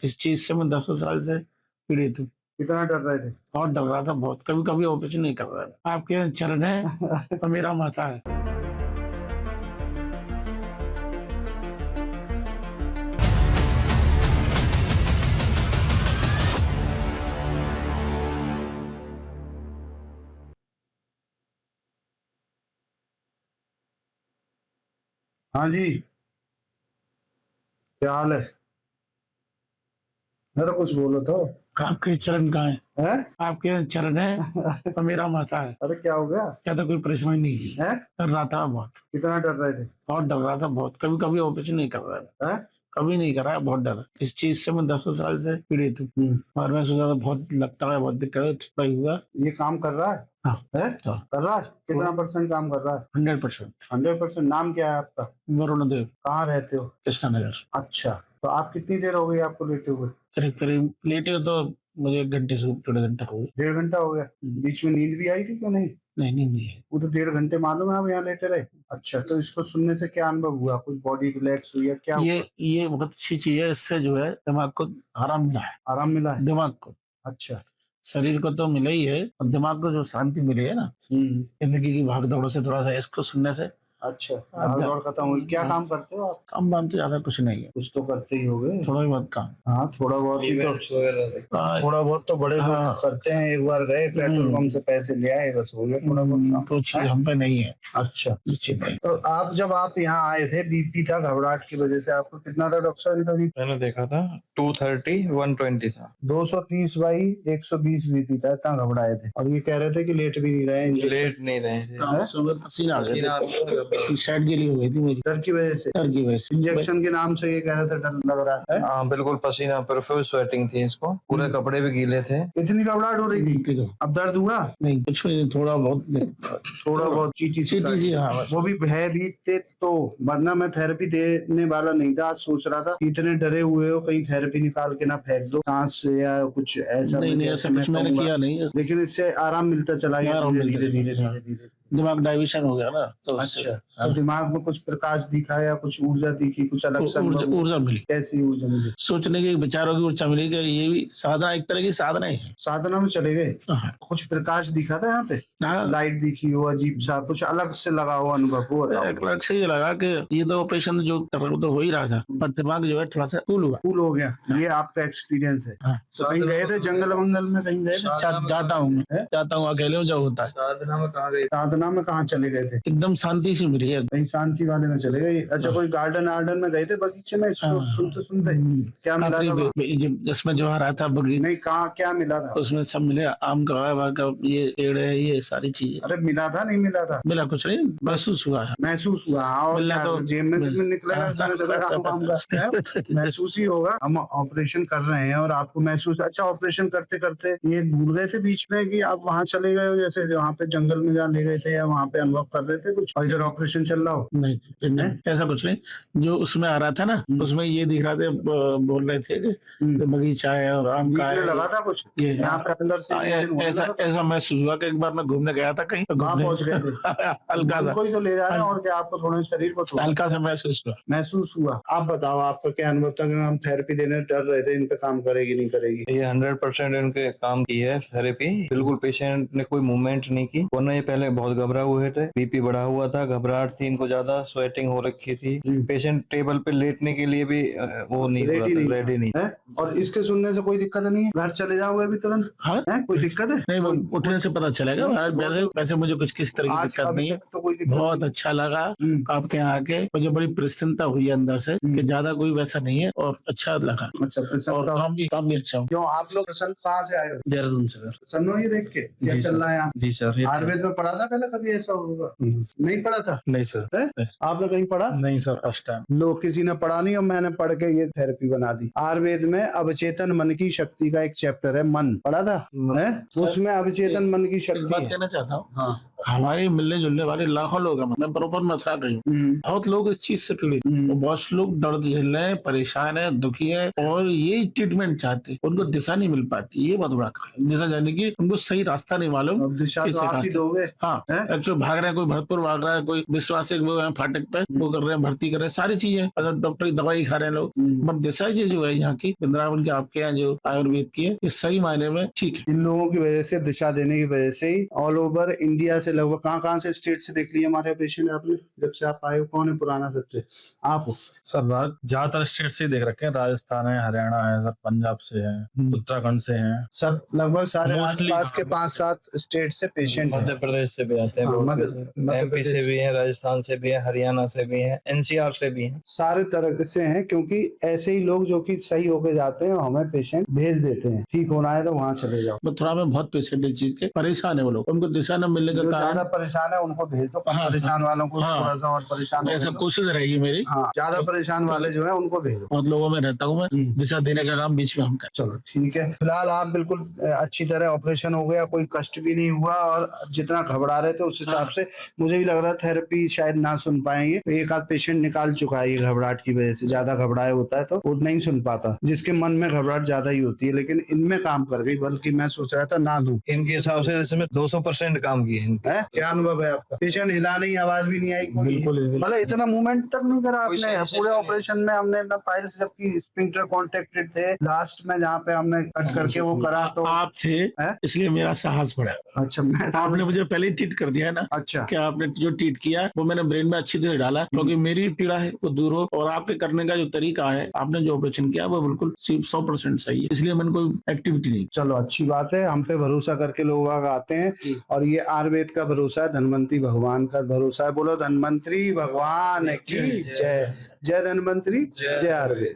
इस चीज से मैं 10 साल से पीड़ित हूँ। कितना डर रहे थे? बहुत डर रहा था, बहुत। कभी कभी ऑपरेशन नहीं कर रहा था। आपके चरण है और मेरा माथा है। हाँ जी, क्या हाल है? मेरा कुछ बोलो तो। आपके चरण कहाँ है? हैं? आपके चरण है और मेरा माथा है। अरे क्या हो गया? ज्यादा कोई परेशानी नहीं है। हैं? डर रहा था बहुत। कितना डर रहे थे? बहुत डर रहा था, बहुत। कभी कभी ऑपरेशन नहीं कर रहा था। हैं? कभी नहीं करा है, बहुत डर है। इस चीज से मैं 10 साल से पीड़ित हूँ। और मैं सोचा था बहुत लगता है, बहुत दिक्कत भाई हुआ। ये काम कर रहा है? हाँ, हैं? हाँ। कर रहा है? कितना % काम कर रहा है? 100%। 100%। नाम क्या है आपका? वरुण देव, कहाँ रहते हो? कृष्णा नगर। अच्छा, तो आप कितनी देर हो गई आपको लेटे हुए? करीब करीब लेटे हो तो मुझे 1 घंटे से 1.5 घंटा हो गया। 1.5 घंटा हो गया। बीच में नींद भी आई थी क्या? नहीं, नहीं, नींद नहीं है। वो तो 1.5 घंटे मालूम है आप यहाँ लेटे रहे। अच्छा, तो इसको सुनने से क्या अनुभव हुआ? कुछ बॉडी रिलैक्स हुई या क्या? ये बहुत अच्छी चीज है। इससे जो है दिमाग को आराम मिला है। आराम मिला है? दिमाग को। अच्छा। शरीर को तो मिला ही है, और दिमाग को जो शांति मिली है ना जिंदगी की भाग दौड़ से, थोड़ा सा इसको सुनने से। अच्छा, भाग दौड़ खत्म हुई। क्या काम करते हो आप? काम वाम तो ज्यादा कुछ नहीं है, कुछ तो करते ही होगे। थोड़ा ही बहुत काम। हाँ, थोड़ा बहुत ही तो। थोड़ा बहुत तो बड़े लोग करते हैं। एक बार गए पेट्रोल पंप से पैसे ले आए, बस हो गया थोड़ा बहुत काम। तो चीज हम पे नहीं है। अच्छा, निश्चित नहीं। तो आप जब आप यहाँ आए थे, बीपी था, घबराहट की वजह से आपको कितना था डॉक्टर साहब? अभी मैंने देखा था 230 120 था। 230/120 बीपी था। इतना घबराए थे और ये कह रहे थे कि लेट भी नहीं रहे। लेट नहीं रहे थे। सुबह पसीना आ गया था, शर्ट गीली हो गई थी मेरी। डर की वजह से? डर की वजह से। इंजेक्शन के नाम से ये कह रहे थे डर लग रहा है। हाँ बिल्कुल, पसीना प्रोफ्यूज स्वेटिंग थी इसको, पूरे कपड़े भी गीले थे। इतनी घबराहट हो रही थी? अब दर्द हुआ? नहीं, कुछ नहीं, थोड़ा बहुत। थोड़ा बहुत चीटी सी। हाँ, वो भी भय भी थे तो, वरना मैं थेरेपी देने वाला नहीं था। आज सोच रहा था कि इतने डरे हुए हो, कहीं थेरेपी निकाल के ना फेंक दो सांस से या कुछ ऐसा। नहीं, ऐसा कुछ मैंने किया नहीं। लेकिन इससे आराम मिलता चला गया धीरे धीरे। दिमाग डाइवर्शन हो गया ना, तो अच्छा, तो दिमाग में कुछ प्रकाश दिखा या कुछ ऊर्जा दिखी, कुछ अलग सा ऊर्जा मिली। कैसी ऊर्जा मिली? सोचने की, विचारों की ऊर्जा मिली। कि ये भी साधना, एक तरह की साधना ही है। साधना में चले गए। कुछ प्रकाश दिखा था यहाँ पे? लाइट दिखी हो, अजीब सा कुछ अलग से लगा हो अनुभव हो? अलग से ये लगा कि ये तो ऑपरेशन जो तो हो ही रहा था, पर दिमाग जो है थोड़ा सा कूल हो गया। ये आपका एक्सपीरियंस है। तो कहीं गए थे जंगल वंगल में? कहीं गए थे? जाता हूँ अकेले जब होता है। साधना में कहाँ गए? साधना में कहाँ चले गए थे? एकदम शांति से मिली है। कहीं शांति वाले में चले गए? अच्छा, कोई गार्डन आर्डन में गए थे, बगीचे में? सुनते सुनते क्या मिला था? जिसमें जो आ रहा था बगीचे नहीं, कहाँ क्या मिला था? उसमें सब मिले। आम का ये पेड़ है, ये सारी चीजें। अरे मिला था? नहीं मिला था? मिला कुछ नहीं, महसूस हुआ। और तो जेब में निकलेगा महसूस ही होगा। हम ऑपरेशन कर रहे हैं और आपको महसूस। अच्छा, ऑपरेशन करते करते ये भूल गए थे बीच में कि आप वहाँ चले गए हो, जैसे वहाँ पे जंगल में जहाँ ले गए थे, या वहाँ पे अनुभव कर रहे थे कुछ, और इधर ऑपरेशन चल रहा हो? नहीं, ऐसा कुछ नहीं। जो उसमें आ रहा था ना, उसमें ये दिख रहा था, बोल रहे थे कि बगीचा है और आम का है। लगा था कुछ यहाँ पे अंदर से? ऐसा महसूस हुआ कि एक बार मैं घूमने गया था कहीं, वहाँ पहुंच गए थे। हल्का सा कोई तो ले जा रहा है, और क्या आपको थोड़ा शरीर को हल्का सा महसूस हुआ। आप बताओ, आपका क्या अनुभव था? हम थेरेपी देने डर रहे थे, इन पे काम करेगी नहीं करेगी? ये 100% इनके काम की है थेरेपी। बिल्कुल पेशेंट ने कोई मूवमेंट नहीं की, वरना ये पहले बहुत घबरा हुए थे, बीपी बढ़ा हुआ था, घबराहट थी इनको ज्यादा, स्वेटिंग हो रखी थी। पेशेंट टेबल पे लेटने के लिए भी वो नहीं रेडी नहीं है। और इसके सुनने से कोई दिक्कत नहीं है? घर चले जाओगे अभी तुरंत? कोई दिक्कत है? नहीं, उठने से पता चलेगा। वैसे मुझे कुछ किस तरह की दिक्कत नहीं है। तो कोई बहुत अच्छा लगा आपके यहाँ आके। मुझे बड़ी प्रसन्नता हुई अंदर से कि ज्यादा कोई वैसा नहीं है, और अच्छा लगा। अच्छा, और काम भी अच्छा। क्यों आप लोग प्रसन्न कहाँ से आए हो? देहरादून से सर। प्रसन्न हो ये देख के? क्या चल रहा है यहाँ? जी सर। आयुर्वेद में पढ़ा था पहले? कभी ऐसा होगा? नहीं पढ़ा था? नहीं सर। आपने कहीं पढ़ा? नहीं सर, फर्स्ट टाइम। लोग किसी ने पढ़ा नहीं और मैंने पढ़ के ये थेरेपी बना दी। आयुर्वेद में अवचेतन मन की शक्ति का एक चैप्टर है, मन। पढ़ा था? उसमें अवचेतन मन की शक्ति बात कहना चाहता हूँ। हमारे मिलने जुलने वाले लाखों लोग हैं, मैं प्रॉपर मसला रही हूँ। बहुत लोग इस चीज से पीड़ित, और बहुत लोग दर्द झेल रहे हैं, परेशान है, दुखी है, और ये ट्रीटमेंट चाहते हैं, उनको दिशा नहीं मिल पाती। ये बहुत बड़ा कारण है। दिशा जाने की उनको सही रास्ता नहीं मालूम। अब दिशा तो किससे आप ही रास्ता- दोगे। हाँ, हैं? एक्चुअली भाग रहे हैं, कोई भरतपुर भाग रहा है, कोई विश्वास है, वो है फाटक पे वो कर रहे हैं, भर्ती कर रहे हैं, सारी चीजें, अगर डॉक्टर की दवाई खा रहे हैं लोग। बट दिशा जी जो है यहाँ की वृंदावन के, आपके यहाँ जो आयुर्वेद की है, ये सही मायने में ठीक है। इन लोगों की वजह से, दिशा देने की वजह से ही ऑल ओवर इंडिया से लगभग कहाँ से स्टेट से देख लिया हमारे पेशेंट आपने जब से आप आए हो? कौन है पुराना सबसे? आप हो? सर ज्यादातर स्टेट से ही देख रखे हैं, राजस्थान है, हरियाणा है सर, पंजाब से है, उत्तराखंड से है, सब लगभग सारे Mostly आसपास के 5-7 स्टेट से पेशेंट मध्य हैं। प्रदेश से भी आते हैं, हाँ, बहुत मध्य एमपी से भी है, राजस्थान से भी है, हरियाणा से भी है, एनसीआर से भी है। सारे तरह से हैं, क्योंकि ऐसे ही लोग जो कि सही होके जाते हैं हमें पेशेंट भेज देते हैं, ठीक होना है तो वहाँ चले जाओ। मथुरा में बहुत पेशेंट इस चीज के परेशान है, वो लोग, उनको दिशा न मिलने जो का ज्यादा कारण, परेशान है उनको भेज दो, कम हाँ, परेशान वालों को हाँ। थोड़ा सा और परेशान ऐसा हो दो। कोशिश रहेगी मेरी। हाँ, ज्यादा परेशान वाले जो है उनको भेजो। बहुत लोगों में रहता हूँ मैं, दिशा देने का काम बीच में हम करते चलो ठीक है, फिलहाल आप बिल्कुल अच्छी तरह ऑपरेशन हो गया, कोई कष्ट भी नहीं हुआ, और जितना घबरा रहे थे उस हिसाब से मुझे भी लग रहा थेरेपी शायद ना सुन पाएंगे, तो एक आध पेशेंट निकाल चुका है ये घबराहट की वजह से। ज्यादा घबराए होता है तो वो नहीं सुन पाता, जिसके मन में घबराहट ज्यादा ही होती है, लेकिन इनमें काम कर गई, बल्कि मैं सोच रहा था ना दूं। इनके हिसाब से इसमें 200% काम किए हैं इनके। है क्या अनुभव है आपका? पेशेंट हिला नहीं, आवाज भी नहीं आई कोई, बिल्कुल। मतलब इतना मूवमेंट तक नहीं करा कोई आपने sensation पूरे नहीं। ऑपरेशन में? हमने ना पाइल्स जबकि स्पिंक्टर कॉन्ट्रैक्टेड थे, लास्ट में जहाँ पे हमने कट करके वो करा तो। आप थे, है? इसलिए मेरा साहस बढ़ा। अच्छा, मैं आपने मुझे पहले ही ट्रीट कर दिया है ना। अच्छा, क्या आपने जो ट्रीट किया वो मैंने ब्रेन में अच्छी तरह डाला, क्योंकि मेरी पीड़ा है वो दूर हो, और आपके करने का जो तरीका है, आपने जो ऑपरेशन किया वो बिल्कुल 100% सही है, इसलिए मैंने कोई एक्टिविटी नहीं। चलो अच्छी बात है, हम पे भरोसा करके लोग आते हैं, और ये आयुर्वेद का भरोसा है, धन्वंतरी भगवान का भरोसा है। बोलो धन्वंतरी भगवान की जय। जय धन्वंतरी, जय आयुर्वेद।